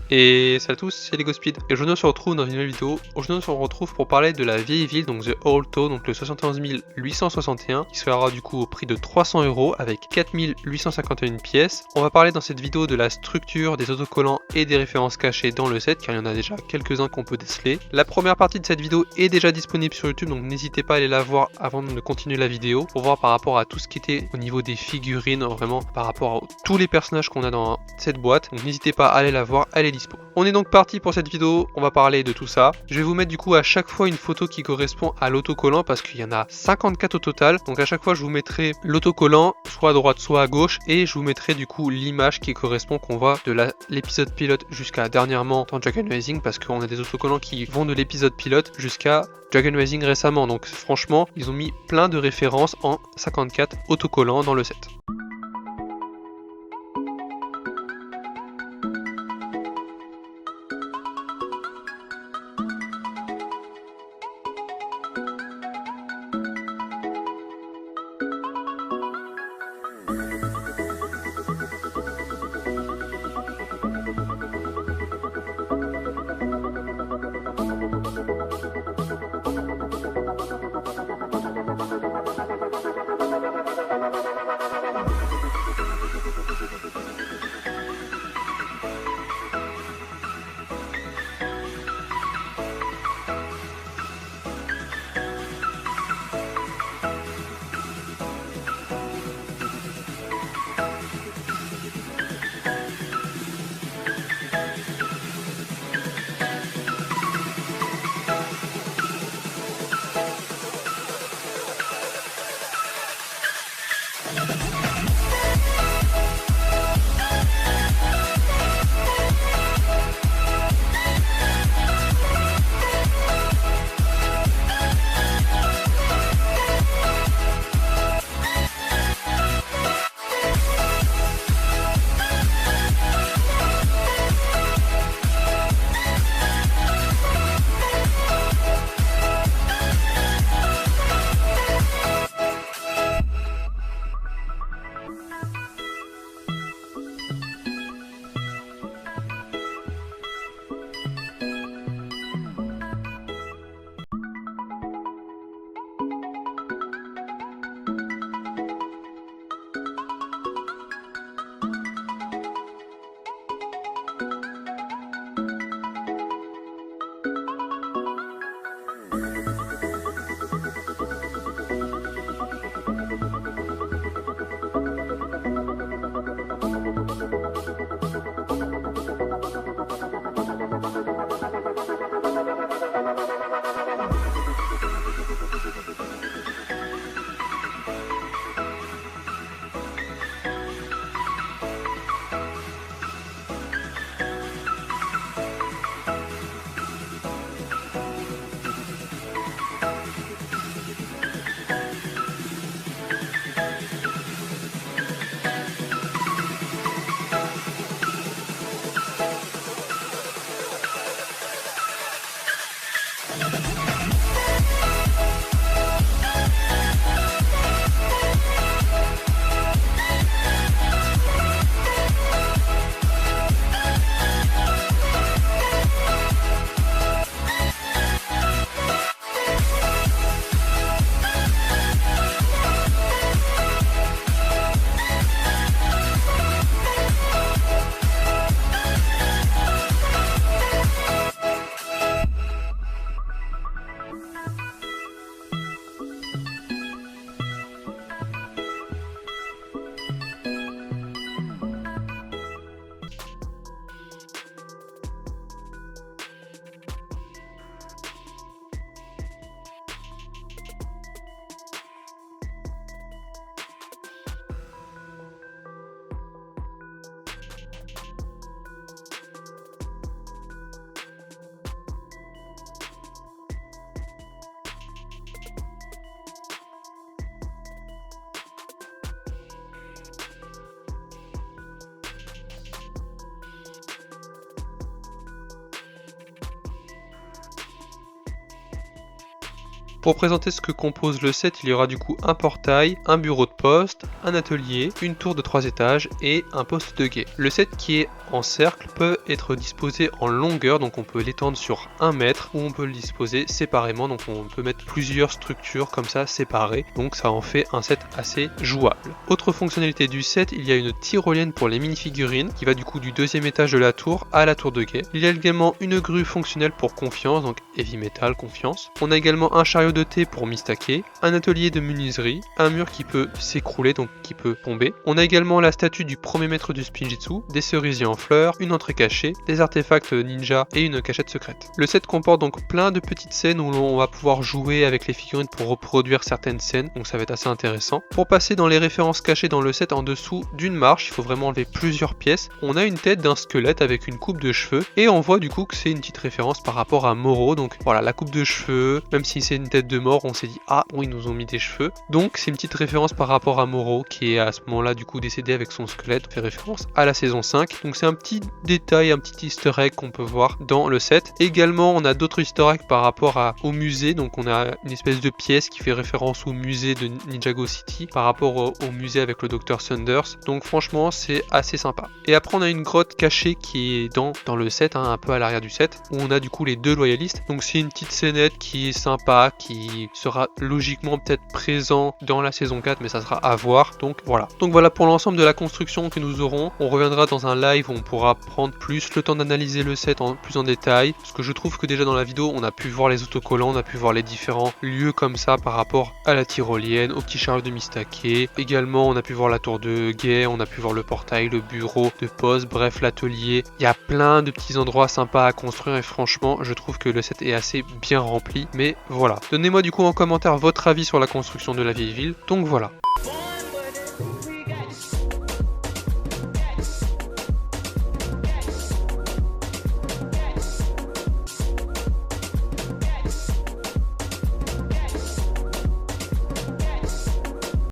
Et salut à tous, c'est LegoSpeed. Et aujourd'hui on se retrouve dans une nouvelle vidéo. Aujourd'hui on se retrouve pour parler de la vieille ville, donc The Old Town, donc le 71 861, qui sera du coup au prix de 300 € avec 4851 pièces. On va parler dans cette vidéo de la structure, des autocollants et des références cachées dans le set, car il y en a déjà quelques-uns qu'on peut déceler. La première partie de cette vidéo est déjà disponible sur YouTube, donc n'hésitez pas à aller la voir avant de continuer la vidéo, pour voir par rapport à tout ce qui était au niveau des figurines, vraiment par rapport à tous les personnages qu'on a dans cette boîte. Donc n'hésitez pas à aller la voir, elle est dispo. On est donc parti pour cette vidéo, on va parler de tout ça. Je vais vous mettre du coup à chaque fois une photo qui correspond à l'autocollant parce qu'il y en a 54 au total. Donc à chaque fois je vous mettrai l'autocollant soit à droite soit à gauche et je vous mettrai du coup l'image qui correspond qu'on voit de l'épisode pilote jusqu'à dernièrement dans Dragon Rising, parce qu'on a des autocollants qui vont de l'épisode pilote jusqu'à Dragon Rising récemment. Donc franchement ils ont mis plein de références en 54 autocollants dans le set. Pour présenter ce que compose le set, il y aura du coup un portail, un bureau de poste, un atelier, une tour de 3 étages et un poste de guet. Le set qui est en cercle peut être disposé en longueur, donc on peut l'étendre sur 1 mètre ou on peut le disposer séparément, donc on peut mettre plusieurs structures comme ça séparées, donc ça en fait un set assez jouable. Autre fonctionnalité du set, il y a une tyrolienne pour les mini-figurines qui va du coup du 2e étage de la tour à la tour de guet. Il y a également une grue fonctionnelle pour confiance, donc heavy metal confiance. On a également un chariot de thé pour Mistake, un atelier de menuiserie, un mur qui peut s'écrouler, donc qui peut tomber. On a également la statue du premier maître du Spinjitzu, des cerisiers en fleurs, une entrée cachée, des artefacts ninja et une cachette secrète. Le set comporte donc plein de petites scènes où l'on va pouvoir jouer avec les figurines pour reproduire certaines scènes, donc ça va être assez intéressant. Pour passer dans les références cachées dans le set, en dessous d'une marche, il faut vraiment enlever plusieurs pièces. On a une tête d'un squelette avec une coupe de cheveux et on voit du coup que c'est une petite référence par rapport à Moro, donc voilà, la coupe de cheveux, même si c'est une tête de mort, on s'est dit ah oui, ils nous ont mis des cheveux, donc c'est une petite référence par rapport à Moro qui est à ce moment là du coup décédé avec son squelette, fait référence à la saison 5, donc c'est un petit détail, un petit easter egg qu'on peut voir dans le set. Également on a d'autres easter eggs par rapport au musée, donc on a une espèce de pièce qui fait référence au musée de Ninjago City par rapport au musée avec le Dr Thunders, donc franchement c'est assez sympa. Et après on a une grotte cachée qui est dans le set, hein, un peu à l'arrière du set, où on a du coup les deux loyalistes, donc c'est une petite scénette qui est sympa, qui sera logiquement peut-être présent dans la saison 4, mais ça sera à voir, donc voilà pour l'ensemble de la construction que nous aurons. On reviendra dans un live où on pourra prendre plus le temps d'analyser le set plus en détail, parce que je trouve que déjà dans la vidéo on a pu voir les autocollants, on a pu voir les différents lieux comme ça par rapport à la tyrolienne, au petit chariot de Mistake, également on a pu voir la tour de guet, on a pu voir le portail, le bureau de poste, bref l'atelier. Il y a plein de petits endroits sympas à construire et franchement je trouve que le set est assez bien rempli, mais voilà. Donnez-moi du coup en commentaire votre avis sur la construction de la vieille ville, donc voilà.